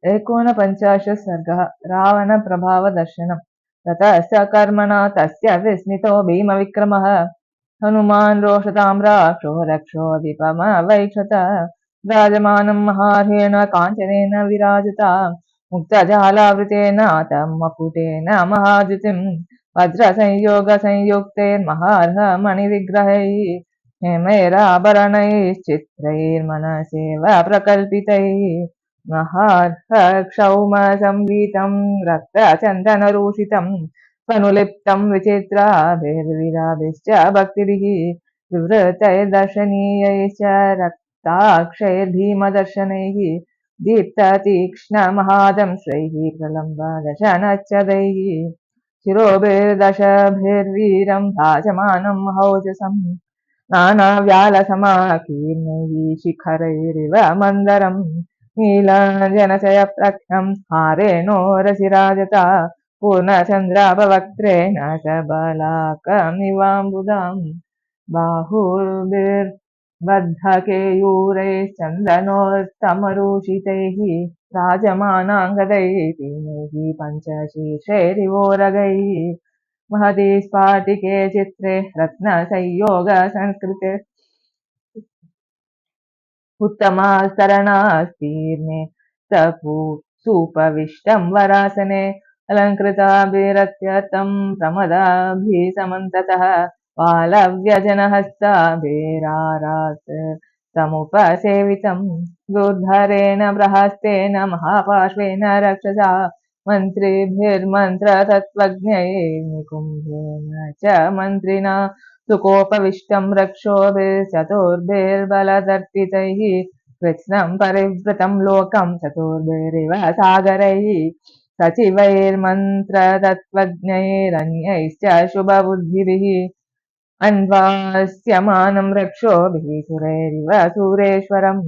एकोनपञ्चाशत् सर्गः रावणप्रभावदर्शनम्। ततः स कर्मणा तस्य विस्मितो भीमविक्रमः हनुमान् रोषतां राक्षो रक्षोऽधिपमवैक्षत विराजमानं महार्हेण काञ्चनेन विराजिता मुक्तजालावृतेन तं मकुटेन महाद्युतिं वज्रसंयोगसंयुक्तैर्महार्हमणिविग्रहैः हेमैराभरणैश्चित्रैर्मनसेव प्रकल्पितैः महार्हक्षौमसंवीतं रक्तचन्दनरूषितं स्वनुलिप्तं विचित्राभिर्विराभिश्च भक्तिभिः विवृतैर्दर्शनीयैश्च रक्ताक्षैर्भीमदर्शनैः दीप्ततीक्ष्णमहादंश्रैः प्रलम्बदशनच्छदैः शिरोभिर्दशभिर्वीरं भाजमानं महोजसम् नानाव्यालसमाकीर्णैः शिखरैरिव मन्दरम् नीलाञ्जनशयप्रख्यं हारेणोरसिराजता पूर्णचन्द्राभवक्त्रेण सबलाकमिवाम्बुदाम् बाहुर्भिर्बद्धकेयूरैश्चन्दनोत्तमरूषितैः राजमानाङ्गदैः तीनैः पञ्चशीर्षैरिवोरगैः महती स्फाटिके चित्रे रत्नसंयोगसंस्कृते उत्तमास्तरणास्तीर्णे सुपविष्टं वरासने अलङ्कृताभिरत्यर्थं प्रमदाभिः समन्ततः बालव्यजनहस्ताभिरारात् समुपसेवितं दुर्धरेण प्रहस्तेन महापार्श्वेन रक्षसा मन्त्रिभिर्मन्त्रतत्त्वज्ञैर्निकुम्भेन च मन्त्रिणा सुकोपविष्टं रक्षोभिश्चतुर्भिर्बलदर्पितैः कृत्स्नं परिवृतं लोकं चतुर्भिरिव सागरैः सचिवैर्मन्त्रतत्त्वज्ञैरन्यैश्च शुभबुद्धिभिः अन्वास्यमानं रक्षोभिः सुरैरिव सुरेश्वरम्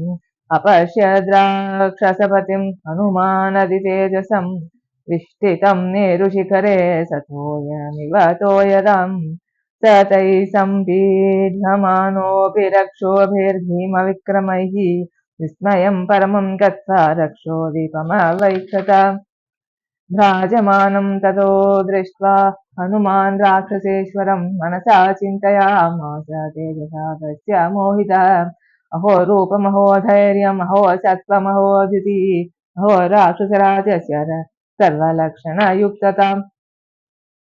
अपश्यद्राक्षसपतिं हनुमानदितेजसं विष्टितं नेरुशिखरे सतोयमिव तोयदाम् स तैः सम्पीड्यमानोऽपि रक्षोभिर्भीमविक्रमैः विस्मयं परमं गत्वा रक्षोदीपमवैक्षत भ्राजमानं ततो दृष्ट्वा हनुमान् राक्षसेश्वरं मनसा चिन्तयामास तेजसा तस्य मोहितः अहो रूपमहो धैर्यम् अहो सत्त्वमहो द्युतिः अहो राक्षसराजस्य सर्वलक्षणयुक्तताम्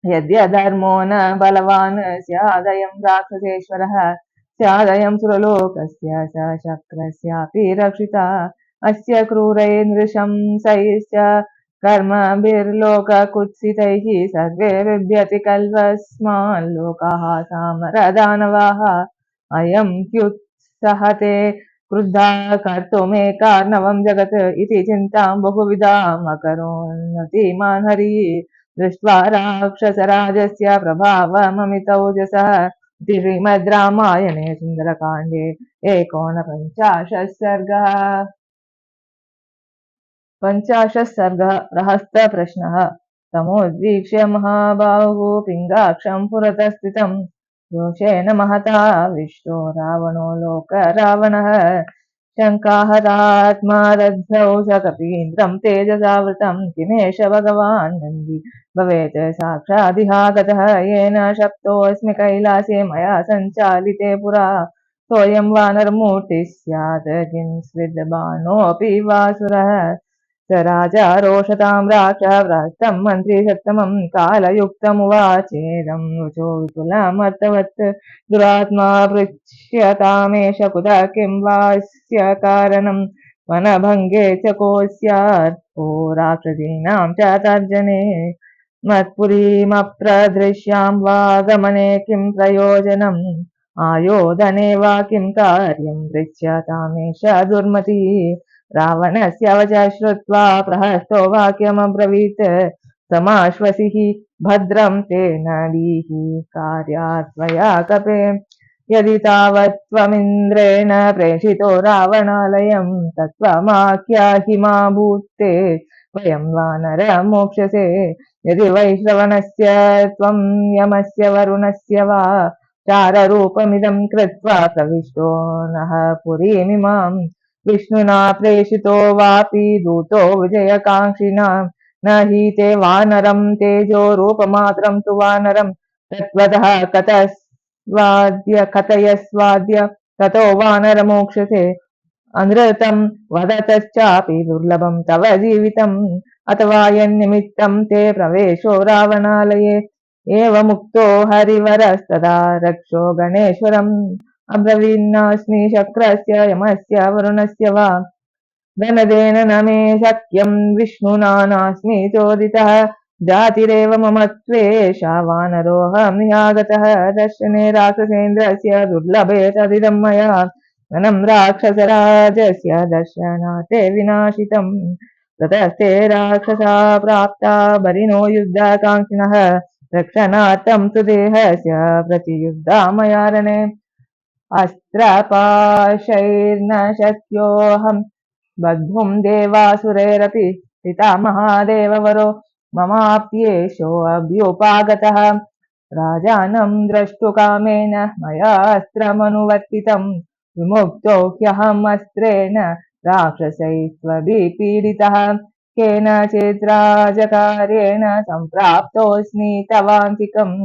यद्यधर्मो न बलवान् स्यादयं राक्षसेश्वरः स्यादयं सुरलोकस्य स शक्रस्यापि रक्षिता अस्य क्रूरैर्नृशंसैश्च कर्मभिर्लोककुत्सितैः सर्वे बिभ्यति कल्वस्मान् लोकाः सामरदानवाः अयं ह्युत्सहते क्रुद्धा कर्तुमेकार्णवं जगत् इति चिन्तां बहुविधाम् अकरोन्नतिमान् हरिः दृष्ट्वा राक्षसराजस्य प्रभावममितौजसः इति श्रीमद् रामायणे सुन्दरकाण्डे 49 सर्गः। 50 सर्गः रहस्यप्रश्नः। तमोद्वीक्ष्य महाबाहुः पिङ्गाक्षं पुरतः स्थितं रोषेण महता विष्टो रावणो लोकरावणः शङ्काहतात्मादध्रौ स कपीन्द्रं तेजसावृतं किमेष भगवान् नन्दी भवेत् साक्षादिहागतः येन शप्तोऽस्मि कैलासे मया सञ्चालिते पुरा सोऽयं वानरमूर्तिः स्यात् किंस्विद्बाणोऽपि वासुरः स राजा रोषतां राक्षसं मन्त्री सत्तमं कालयुक्तमुवाचेदं रुचो विपुलमर्थवत् दुरात्मा पृच्छ्यतामेष कुतः किं वास्य कारणं वनभङ्गे च को स्यात् को राक्षसीनां च तर्जने मत्पुरीमप्रदृश्यां वा गमने किं प्रयोजनम् आयोधने वा किं कार्यं पृच्छ्यतामेष दुर्मतिः रावणस्य वचः श्रुत्वा प्रहस्तो वाक्यमब्रवीत् समाश्वसिः भद्रं तेन दीः कार्यात् त्वया कपे यदि तावत् त्वमिन्द्रेण प्रेषितो रावणालयं तत्त्वमाख्याहि मा भूत्ते वयं वानर मोक्ष्यसे यदि वैश्रवणस्य त्वं यमस्य वरुणस्य वा चाररूपमिदं कृत्वा प्रविष्टो नः पुरीमिमाम् विष्णुना प्रेषितो वापि दूतो विजयकाङ्क्षिणा न हि ते वानरं तेजो रूपमात्रं तु वानरं तत्त्वतः कथयस्वाद्य ततो वानरमोक्षसे अनृतं वदतश्चापि दुर्लभं तव जीवितम् अथवा यन्निमित्तं ते प्रवेशो रावणालये एवमुक्तो हरिवरस्तदा रक्षो गणेश्वरम् अब्रवीन्नास्मि शक्रस्य यमस्य वरुणस्य वा धनदेन न मे शक्यं विष्णुना नास्मि चोदितः जातिरेव मम त्वेषा वानरोऽहं नियागतः दर्शने राक्षसेन्द्रस्य दुर्लभे तदिदं मया धनं राक्षसराजस्य दर्शनाते विनाशितम् ततस्ते राक्षसा प्राप्ता बलिनो युद्धकाङ्क्षिणः रक्षणार्थं सुदेहस्य प्रतियुद्धामयारणे अस्त्रपाशैर्न शक्योऽहं बद्धुं देवासुरैरपि पिता महादेववरो ममाप्येषोऽभ्युपागतः राजानं द्रष्टुकामेन मया अस्त्रमनुवर्तितं विमुक्तो ह्यहम् अस्त्रेण राक्षसैस्त्वभिपीडितः केनचित् राजकार्येण सम्प्राप्तोऽस्मि तवान्तिकम्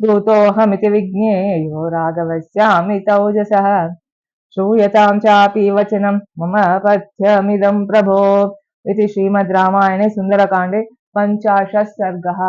दूतोऽहमिति विज्ञेयो राघवस्यामि तौजसः श्रूयतां चापि वचनं मम पथ्यमिदं प्रभो इति श्रीमद् रामायणे सुन्दरकाण्डे 50 सर्गः।